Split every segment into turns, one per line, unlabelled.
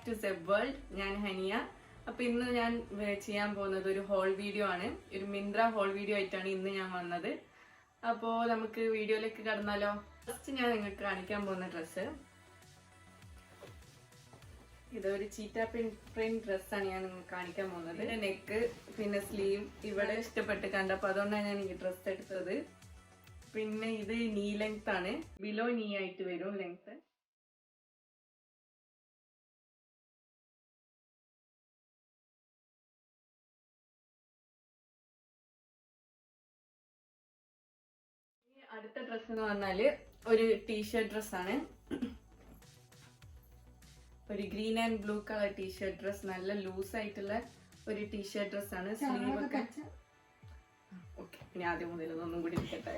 To സെബ് world. ഞാൻ ഹനിയ. അപ്പൊ ഇന്ന് ഞാൻ ചെയ്യാൻ പോകുന്നത് ഒരു ഹോൾ വീഡിയോ ആണ്. ഒരു മിന്ത്ര ഹോൾ വീഡിയോ ആയിട്ടാണ് ഇന്ന് ഞാൻ വന്നത്. അപ്പോ നമുക്ക് വീഡിയോയിലേക്ക് കടന്നാലോ. ഫസ്റ്റ് ഞാൻ നിങ്ങൾക്ക് കാണിക്കാൻ പോകുന്ന ഡ്രസ്സ് ഇതൊരു ചീറ്റ പ്രിന്റ് ഡ്രസ്സാണ് ഞാൻ നിങ്ങൾക്ക് കാണിക്കാൻ പോകുന്നത്. നെക്ക് പിന്നെ സ്ലീവ് ഇവിടെ ഇഷ്ടപ്പെട്ട് കണ്ടപ്പോൾ അതുകൊണ്ടാണ് ഞാൻ ഈ ഡ്രസ്സ് എടുത്തത്. പിന്നെ ഇത് നീ ലെങ്ത് ആണ്, ബിലോ നീ ആയിട്ട് വരും ലെങ്ത്. അടുത്ത ഡ്രസ് എന്ന് പറഞ്ഞാല് ഒരു ടീഷർട്ട് ഡ്രസ്സാണ്. ഒരു green and blue colour t shirt dress, നല്ല ലൂസ് ആയിട്ടുള്ള ഒരു ടീഷർട്ട് ഡ്രസ്സാണ്. സ്ലീവ് ഒക്കെ ഓക്കെ, ഇനി ആദ്യം മുതൽ ഒന്നും കൂടി ഇരിക്കട്ടെ.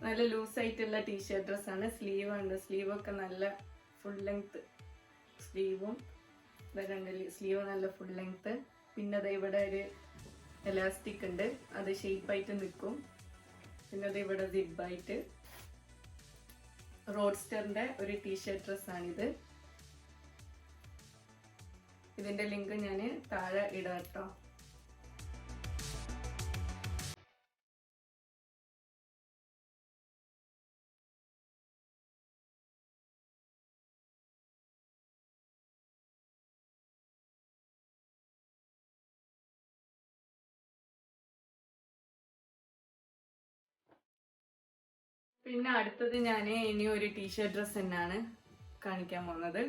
നല്ല ലൂസ് ആയിട്ടുള്ള ടീഷർട്ട് ഡ്രസ്സാണ്. സ്ലീവ് ഉണ്ട്, സ്ലീവ് ഒക്കെ നല്ല ഫുൾ ലെങ്ത് സ്ലീവും വരുന്നുണ്ട്. സ്ലീവ് നല്ല ഫുൾ ലെങ്ത്. പിന്നെ അത് ഇവിടെ ഒരു എലാസ്റ്റിക് ഉണ്ട്, അത് ഷേപ്പായിട്ട് നിൽക്കും. പിന്നെ അത് ഇവിടെ സിബായിട്ട് റോഡ്സ്റ്ററിന്റെ ഒരു ടീഷർട്ട് ഡ്രസ്സാണിത്. ഇതിന്റെ ലിങ്ക് ഞാൻ താഴെ ഇടാം കേട്ടോ. പിന്നെ അടുത്തത് ഞാൻ ഇനി ഒരു ടീഷർട്ട് ഡ്രസ് തന്നെയാണ് കാണിക്കാൻ പോകുന്നത്.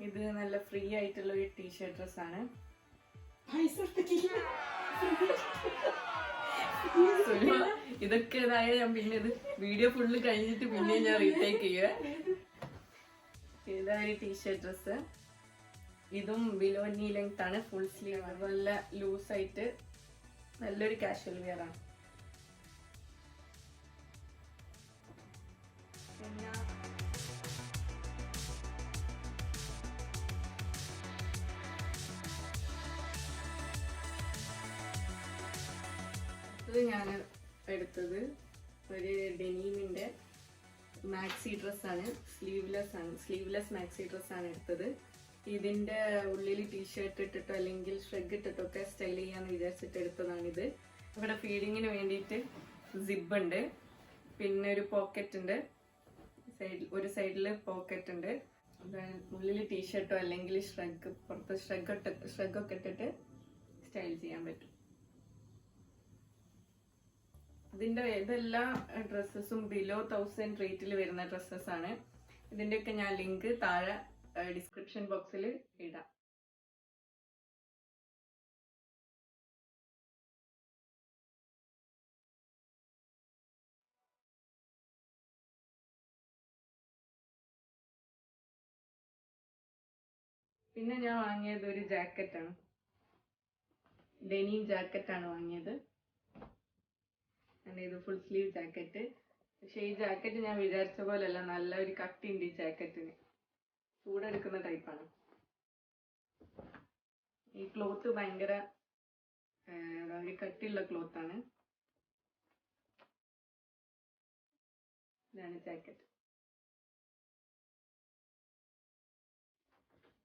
ഇത് നല്ല ഫ്രീ ആയിട്ടുള്ള ഒരു ടീഷർട്ട് ഡ്രസ്സാണ്. ഇതൊക്കെ ഇതായ ഞാൻ പിന്നെ ഇത് വീഡിയോ ഫുള്ള് കഴിഞ്ഞിട്ട് പിന്നെ ഞാൻ റീടേക്ക് ചെയ്യുക. ഇതാ ഒരു ടീഷർട്ട് ഡ്രസ്സ്. ഇതും ബിലോ നീ ലെങ്ത് ആണ്, ഫുൾ സ്ലീവ് ആണ്, നല്ല ലൂസായിട്ട് നല്ലൊരു കാഷ്വൽ വെയർ ആണ്. ഇത് ഞാൻ എടുത്തത് ഒരു ഡെനീമിന്റെ മാക്സി ഡ്രസ്സാണ്. സ്ലീവ്ലെസ് മാക്സി ഡ്രസ്സാണ് എടുത്തത്. ഇതിന്റെ ഉള്ളിൽ ടീഷർട്ട് ഇട്ടിട്ടോ അല്ലെങ്കിൽ ഷ്രഗ് ഇട്ടിട്ടോ ഒക്കെ സ്റ്റൈൽ ചെയ്യാന്ന് വിചാരിച്ചിട്ട് എടുത്തതാണിത്. ഇവിടെ ഫീഡിങ്ങിന് വേണ്ടിയിട്ട് സിബ് ഉണ്ട്, പിന്നെ ഒരു പോക്കറ്റ് ഉണ്ട്, ഒരു സൈഡില് പോക്കറ്റ് ഉണ്ട്. ഉള്ളിൽ ടീഷർട്ടോ അല്ലെങ്കിൽ ഷ്രഗ്, പുറത്ത് ഷ്രഗ് ഒക്കെ ഇട്ടിട്ട് സ്റ്റൈൽ ചെയ്യാൻ പറ്റും. ഇതിന്റെ ഇതെല്ലാ ഡ്രസ്സസും ബിലോ 1000 റേറ്റിൽ വരുന്ന ഡ്രസ്സസ് ആണ്. ഇതിന്റെയൊക്കെ ഞാൻ ലിങ്ക് താഴെ ഡിസ്ക്രിപ്ഷൻ ബോക്സിൽ ഇടാം. പിന്നെ ഞാൻ വാങ്ങിയത് ഒരു ജാക്കറ്റാണ്, ഡെനിം ജാക്കറ്റാണ് വാങ്ങിയത്. ഇത് ഫുൾ സ്ലീവ് ജാക്കറ്റ്. പക്ഷെ ഈ ജാക്കറ്റ് ഞാൻ വിചാരിച്ച പോലെയല്ല, നല്ല ഒരു കട്ടിയുണ്ട് ഈ ജാക്കറ്റിന്, ചൂടെടുക്കുന്ന ടൈപ്പാണ്. ഈ ക്ലോത്ത് ഭയങ്കര ഒരു കട്ടിയുള്ള ക്ലോത്താണ്. ഇതാണ് ജാക്കറ്റ്.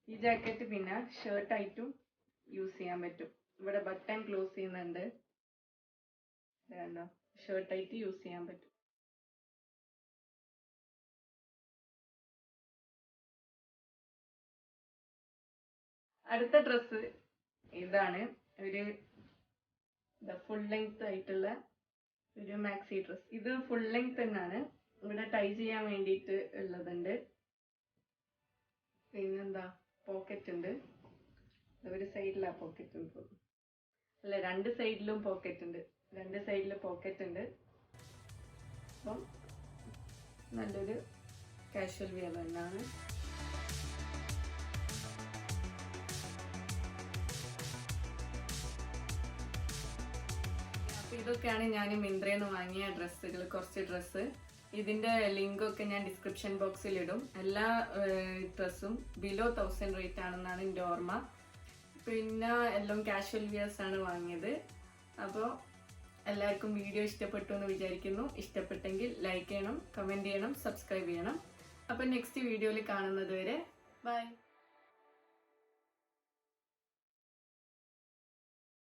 ഈ ജാക്കറ്റ് പിന്നെ ഷർട്ടായിട്ടും യൂസ് ചെയ്യാൻ പറ്റും. ഇവിടെ ബട്ടൺ ക്ലോസ് ചെയ്യുന്നുണ്ട്, കണ്ടോ, ഷർട്ടായിട്ട് യൂസ് ചെയ്യാൻ പറ്റും. അടുത്ത ഡ്രസ്സ് ഇതാണ്, ഒരു ഫുൾ ലെങ്ത് ആയിട്ടുള്ള ഒരു മാക്സി ഡ്രസ്. ഇത് ഫുൾ ലെങ്ത് തന്നെയാണ്, ഇവിടെ ടൈ ചെയ്യാൻ വേണ്ടിയിട്ട് ഉള്ളതുണ്ട്. പിന്നെന്താ, പോക്കറ്റ് ഉണ്ട്, ഒരു സൈഡിലാ പോക്കറ്റ് ഉണ്ട്, അല്ല രണ്ട് സൈഡിലും പോക്കറ്റ് ഉണ്ട്, രണ്ട് സൈഡില് പോക്കറ്റ് ഉണ്ട്. അപ്പം നല്ലൊരു കാഷ്വൽ വെയർ തന്നെയാണ്. അപ്പൊ ഇതൊക്കെയാണ് ഞാൻ മിന്ത്രയിൽ നിന്ന് വാങ്ങിയ ഡ്രസ്സുകൾ, കുറച്ച് ഡ്രസ്സ്. ഇതിന്റെ ലിങ്കൊക്കെ ഞാൻ ഡിസ്ക്രിപ്ഷൻ ബോക്സിൽ ഇടും. എല്ലാ ഡ്രസ്സും ബിലോ 1000 റേറ്റ് ആണെന്നാണ് എൻ്റെ ഓർമ്മ. പിന്നെ എല്ലാം കാഷ്വൽ വെയേഴ്സ് ആണ് വാങ്ങിയത്. അപ്പോൾ എല്ലാവർക്കും വീഡിയോ ഇഷ്ടപ്പെട്ടു എന്ന് വിചാരിക്കുന്നു. ഇഷ്ടപ്പെട്ടെങ്കിൽ ലൈക്ക് ചെയ്യണം, കമൻറ്റ് ചെയ്യണം, സബ്സ്ക്രൈബ് ചെയ്യണം. അപ്പം നെക്സ്റ്റ് വീഡിയോയിൽ കാണുന്നത് വരെ ബൈ.